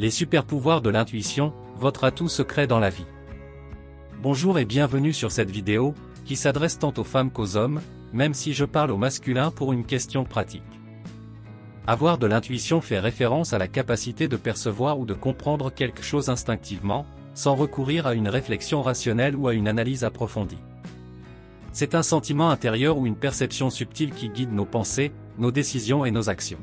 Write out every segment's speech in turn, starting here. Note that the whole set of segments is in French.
Les super-pouvoirs de l'intuition, votre atout secret dans la vie. Bonjour et bienvenue sur cette vidéo, qui s'adresse tant aux femmes qu'aux hommes, même si je parle au masculin pour une question pratique. Avoir de l'intuition fait référence à la capacité de percevoir ou de comprendre quelque chose instinctivement, sans recourir à une réflexion rationnelle ou à une analyse approfondie. C'est un sentiment intérieur ou une perception subtile qui guide nos pensées, nos décisions et nos actions.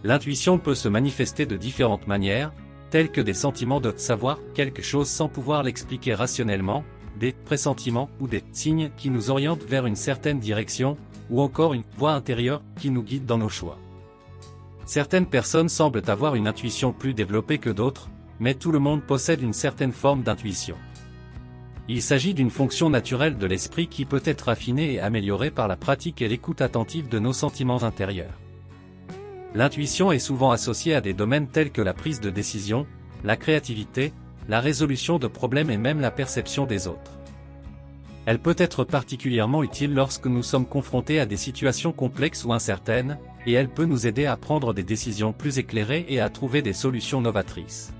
L'intuition peut se manifester de différentes manières, telles que des sentiments de savoir quelque chose sans pouvoir l'expliquer rationnellement, des pressentiments ou des signes qui nous orientent vers une certaine direction, ou encore une voix intérieure qui nous guide dans nos choix. Certaines personnes semblent avoir une intuition plus développée que d'autres, mais tout le monde possède une certaine forme d'intuition. Il s'agit d'une fonction naturelle de l'esprit qui peut être affinée et améliorée par la pratique et l'écoute attentive de nos sentiments intérieurs. L'intuition est souvent associée à des domaines tels que la prise de décision, la créativité, la résolution de problèmes et même la perception des autres. Elle peut être particulièrement utile lorsque nous sommes confrontés à des situations complexes ou incertaines, et elle peut nous aider à prendre des décisions plus éclairées et à trouver des solutions novatrices.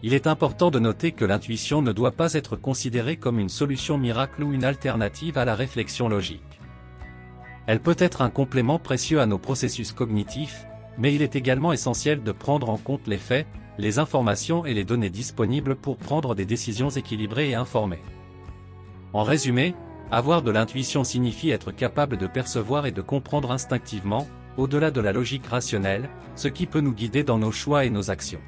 Il est important de noter que l'intuition ne doit pas être considérée comme une solution miracle ou une alternative à la réflexion logique. Elle peut être un complément précieux à nos processus cognitifs, mais il est également essentiel de prendre en compte les faits, les informations et les données disponibles pour prendre des décisions équilibrées et informées. En résumé, avoir de l'intuition signifie être capable de percevoir et de comprendre instinctivement, au-delà de la logique rationnelle, ce qui peut nous guider dans nos choix et nos actions.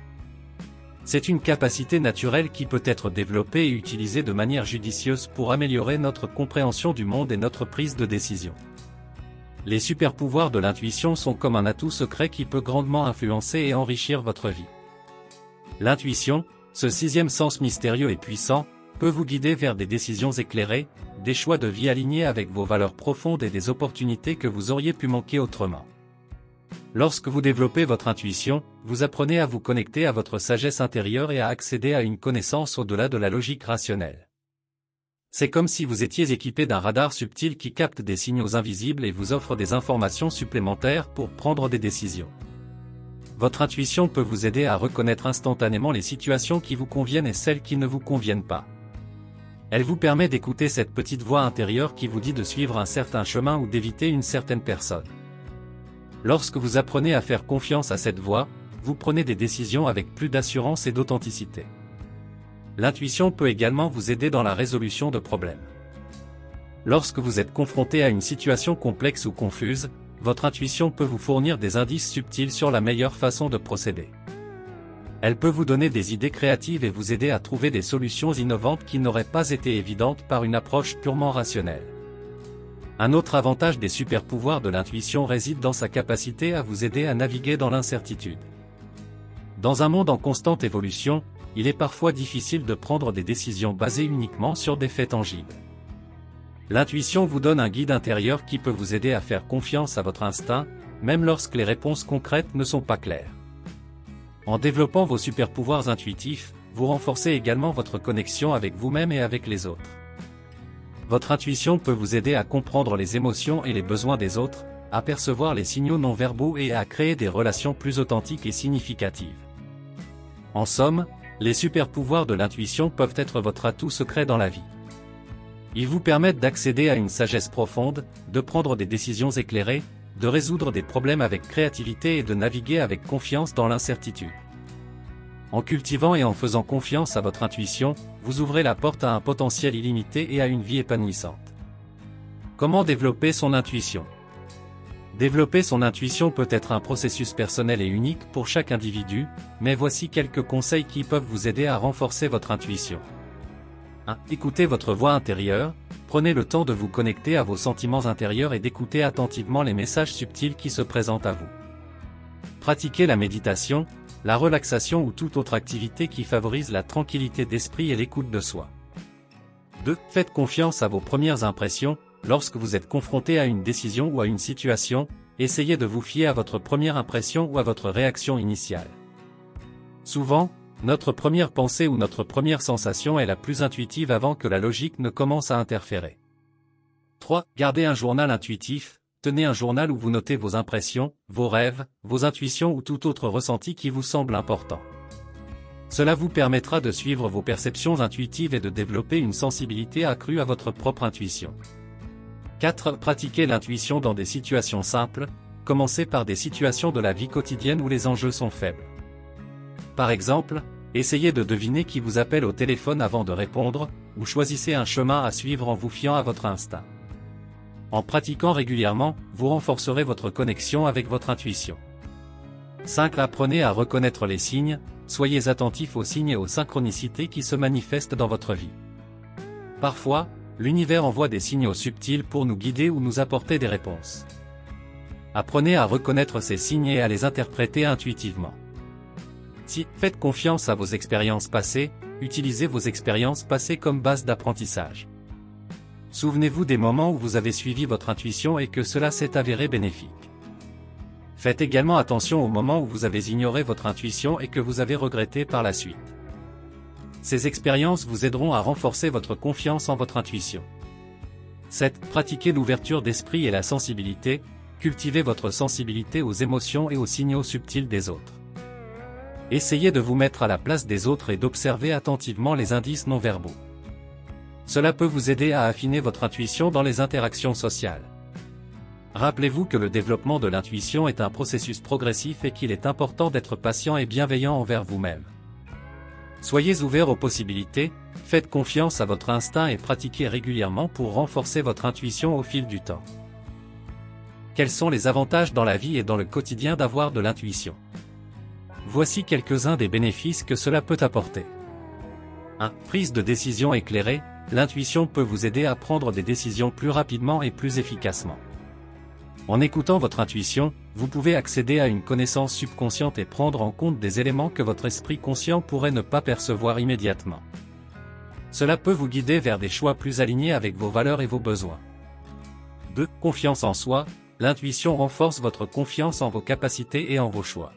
C'est une capacité naturelle qui peut être développée et utilisée de manière judicieuse pour améliorer notre compréhension du monde et notre prise de décision. Les super-pouvoirs de l'intuition sont comme un atout secret qui peut grandement influencer et enrichir votre vie. L'intuition, ce sixième sens mystérieux et puissant, peut vous guider vers des décisions éclairées, des choix de vie alignés avec vos valeurs profondes et des opportunités que vous auriez pu manquer autrement. Lorsque vous développez votre intuition, vous apprenez à vous connecter à votre sagesse intérieure et à accéder à une connaissance au-delà de la logique rationnelle. C'est comme si vous étiez équipé d'un radar subtil qui capte des signaux invisibles et vous offre des informations supplémentaires pour prendre des décisions. Votre intuition peut vous aider à reconnaître instantanément les situations qui vous conviennent et celles qui ne vous conviennent pas. Elle vous permet d'écouter cette petite voix intérieure qui vous dit de suivre un certain chemin ou d'éviter une certaine personne. Lorsque vous apprenez à faire confiance à cette voix, vous prenez des décisions avec plus d'assurance et d'authenticité. L'intuition peut également vous aider dans la résolution de problèmes. Lorsque vous êtes confronté à une situation complexe ou confuse, votre intuition peut vous fournir des indices subtils sur la meilleure façon de procéder. Elle peut vous donner des idées créatives et vous aider à trouver des solutions innovantes qui n'auraient pas été évidentes par une approche purement rationnelle. Un autre avantage des super-pouvoirs de l'intuition réside dans sa capacité à vous aider à naviguer dans l'incertitude. Dans un monde en constante évolution, il est parfois difficile de prendre des décisions basées uniquement sur des faits tangibles. L'intuition vous donne un guide intérieur qui peut vous aider à faire confiance à votre instinct, même lorsque les réponses concrètes ne sont pas claires. En développant vos super-pouvoirs intuitifs, vous renforcez également votre connexion avec vous-même et avec les autres. Votre intuition peut vous aider à comprendre les émotions et les besoins des autres, à percevoir les signaux non-verbaux et à créer des relations plus authentiques et significatives. En somme, les super-pouvoirs de l'intuition peuvent être votre atout secret dans la vie. Ils vous permettent d'accéder à une sagesse profonde, de prendre des décisions éclairées, de résoudre des problèmes avec créativité et de naviguer avec confiance dans l'incertitude. En cultivant et en faisant confiance à votre intuition, vous ouvrez la porte à un potentiel illimité et à une vie épanouissante. Comment développer son intuition ? Développer son intuition peut être un processus personnel et unique pour chaque individu, mais voici quelques conseils qui peuvent vous aider à renforcer votre intuition. 1. Écoutez votre voix intérieure, prenez le temps de vous connecter à vos sentiments intérieurs et d'écouter attentivement les messages subtils qui se présentent à vous. Pratiquez la méditation, la relaxation ou toute autre activité qui favorise la tranquillité d'esprit et l'écoute de soi. 2. Faites confiance à vos premières impressions. Lorsque vous êtes confronté à une décision ou à une situation, essayez de vous fier à votre première impression ou à votre réaction initiale. Souvent, notre première pensée ou notre première sensation est la plus intuitive avant que la logique ne commence à interférer. 3. Gardez un journal intuitif. tenez un journal où vous notez vos impressions, vos rêves, vos intuitions ou tout autre ressenti qui vous semble important. Cela vous permettra de suivre vos perceptions intuitives et de développer une sensibilité accrue à votre propre intuition. 4. Pratiquez l'intuition dans des situations simples. Commencez par des situations de la vie quotidienne où les enjeux sont faibles. Par exemple, essayez de deviner qui vous appelle au téléphone avant de répondre, ou choisissez un chemin à suivre en vous fiant à votre instinct. En pratiquant régulièrement, vous renforcerez votre connexion avec votre intuition. 5. Apprenez à reconnaître les signes. Soyez attentif aux signes et aux synchronicités qui se manifestent dans votre vie. Parfois, l'univers envoie des signaux subtils pour nous guider ou nous apporter des réponses. Apprenez à reconnaître ces signes et à les interpréter intuitivement. Si faites confiance à vos expériences passées, utilisez vos expériences passées comme base d'apprentissage. Souvenez-vous des moments où vous avez suivi votre intuition et que cela s'est avéré bénéfique. Faites également attention aux moments où vous avez ignoré votre intuition et que vous avez regretté par la suite. Ces expériences vous aideront à renforcer votre confiance en votre intuition. 7. Pratiquez l'ouverture d'esprit et la sensibilité. Cultivez votre sensibilité aux émotions et aux signaux subtils des autres. Essayez de vous mettre à la place des autres et d'observer attentivement les indices non verbaux. Cela peut vous aider à affiner votre intuition dans les interactions sociales. Rappelez-vous que le développement de l'intuition est un processus progressif et qu'il est important d'être patient et bienveillant envers vous-même. Soyez ouverts aux possibilités, faites confiance à votre instinct et pratiquez régulièrement pour renforcer votre intuition au fil du temps. Quels sont les avantages dans la vie et dans le quotidien d'avoir de l'intuition? Voici quelques-uns des bénéfices que cela peut apporter. 1. Prise de décision éclairée. L'intuition peut vous aider à prendre des décisions plus rapidement et plus efficacement. En écoutant votre intuition, vous pouvez accéder à une connaissance subconsciente et prendre en compte des éléments que votre esprit conscient pourrait ne pas percevoir immédiatement. Cela peut vous guider vers des choix plus alignés avec vos valeurs et vos besoins. 2. Confiance en soi. L'intuition renforce votre confiance en vos capacités et en vos choix.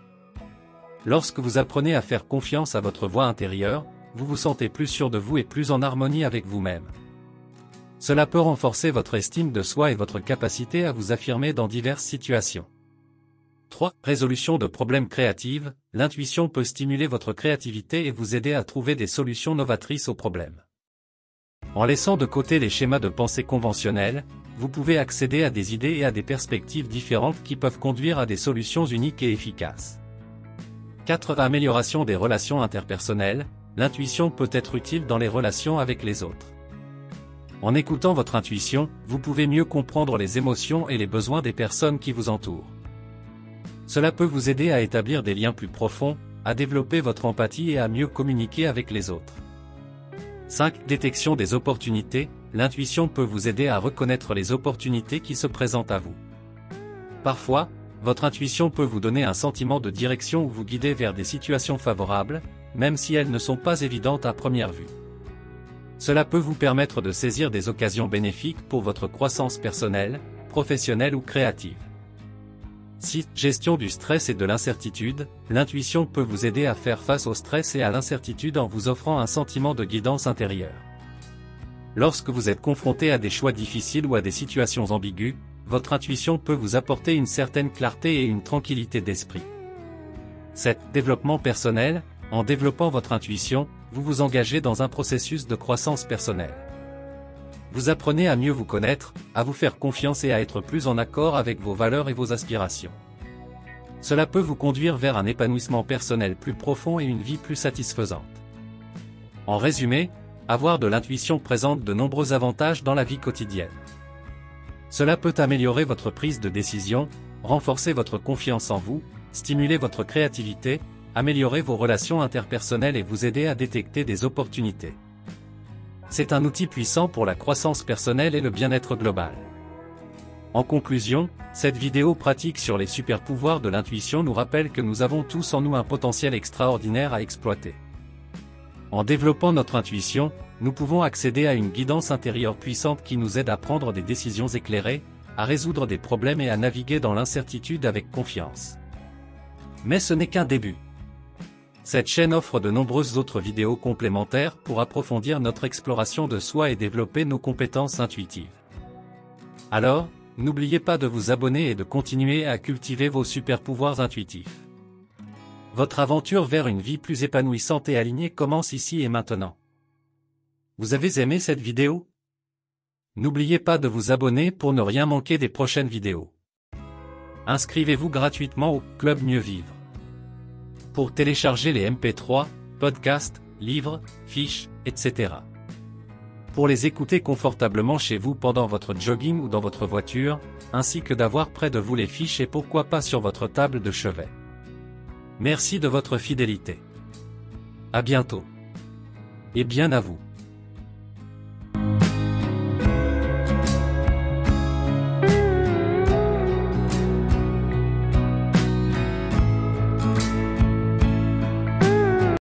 Lorsque vous apprenez à faire confiance à votre voix intérieure, vous vous sentez plus sûr de vous et plus en harmonie avec vous-même. Cela peut renforcer votre estime de soi et votre capacité à vous affirmer dans diverses situations. 3. Résolution de problèmes créatives. L'intuition peut stimuler votre créativité et vous aider à trouver des solutions novatrices aux problèmes. En laissant de côté les schémas de pensée conventionnels, vous pouvez accéder à des idées et à des perspectives différentes qui peuvent conduire à des solutions uniques et efficaces. 4. Amélioration des relations interpersonnelles. L'intuition peut être utile dans les relations avec les autres. En écoutant votre intuition, vous pouvez mieux comprendre les émotions et les besoins des personnes qui vous entourent. Cela peut vous aider à établir des liens plus profonds, à développer votre empathie et à mieux communiquer avec les autres. 5. Détection des opportunités. L'intuition peut vous aider à reconnaître les opportunités qui se présentent à vous. Parfois, votre intuition peut vous donner un sentiment de direction ou vous guider vers des situations favorables, même si elles ne sont pas évidentes à première vue. Cela peut vous permettre de saisir des occasions bénéfiques pour votre croissance personnelle, professionnelle ou créative. 6. Gestion du stress et de l'incertitude. L'intuition peut vous aider à faire face au stress et à l'incertitude en vous offrant un sentiment de guidance intérieure. Lorsque vous êtes confronté à des choix difficiles ou à des situations ambiguës, votre intuition peut vous apporter une certaine clarté et une tranquillité d'esprit. 7. Développement personnel. En développant votre intuition, vous vous engagez dans un processus de croissance personnelle. Vous apprenez à mieux vous connaître, à vous faire confiance et à être plus en accord avec vos valeurs et vos aspirations. Cela peut vous conduire vers un épanouissement personnel plus profond et une vie plus satisfaisante. En résumé, avoir de l'intuition présente de nombreux avantages dans la vie quotidienne. Cela peut améliorer votre prise de décision, renforcer votre confiance en vous, stimuler votre créativité, améliorer vos relations interpersonnelles et vous aider à détecter des opportunités. C'est un outil puissant pour la croissance personnelle et le bien-être global. En conclusion, cette vidéo pratique sur les super-pouvoirs de l'intuition nous rappelle que nous avons tous en nous un potentiel extraordinaire à exploiter. En développant notre intuition, nous pouvons accéder à une guidance intérieure puissante qui nous aide à prendre des décisions éclairées, à résoudre des problèmes et à naviguer dans l'incertitude avec confiance. Mais ce n'est qu'un début. Cette chaîne offre de nombreuses autres vidéos complémentaires pour approfondir notre exploration de soi et développer nos compétences intuitives. Alors, N'oubliez pas de vous abonner et de continuer à cultiver vos super pouvoirs intuitifs. Votre aventure vers une vie plus épanouissante et alignée commence ici et maintenant. Vous avez aimé cette vidéo? N'oubliez pas de vous abonner pour ne rien manquer des prochaines vidéos. Inscrivez-vous gratuitement au Club Mieux Vivre. Pour télécharger les MP3, podcasts, livres, fiches, etc. Pour les écouter confortablement chez vous pendant votre jogging ou dans votre voiture, ainsi que d'avoir près de vous les fiches et pourquoi pas sur votre table de chevet. Merci de votre fidélité. À bientôt. Et bien à vous.